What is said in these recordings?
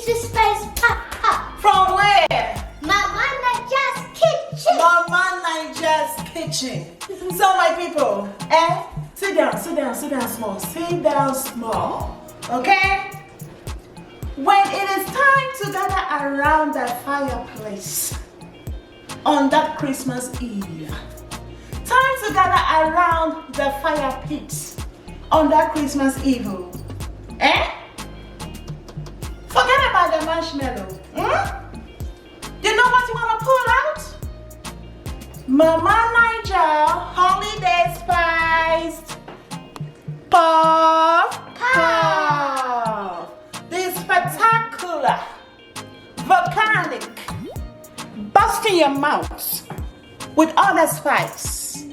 Christmas spice pop. From where? MaMa Naija's Kitchen. MaMa Naija's Kitchen. So my people, sit down small. Sit down small. Okay? When it is time to gather around the fireplace on that Christmas Eve, time to gather around the fire pit on that Christmas Eve, forget about the marshmallow. You know what you want to pull out? MaMa Naija Holiday Spiced Puff. The spectacular, volcanic, busting your mouth with all the spice.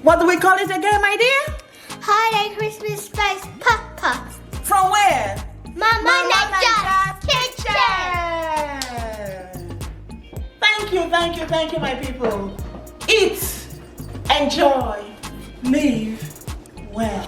What do we call it again, my dear? Holiday Christmas spice pop. From where? MaMa Naija's Kitchen. Thank you, my people. Eat, enjoy, live well.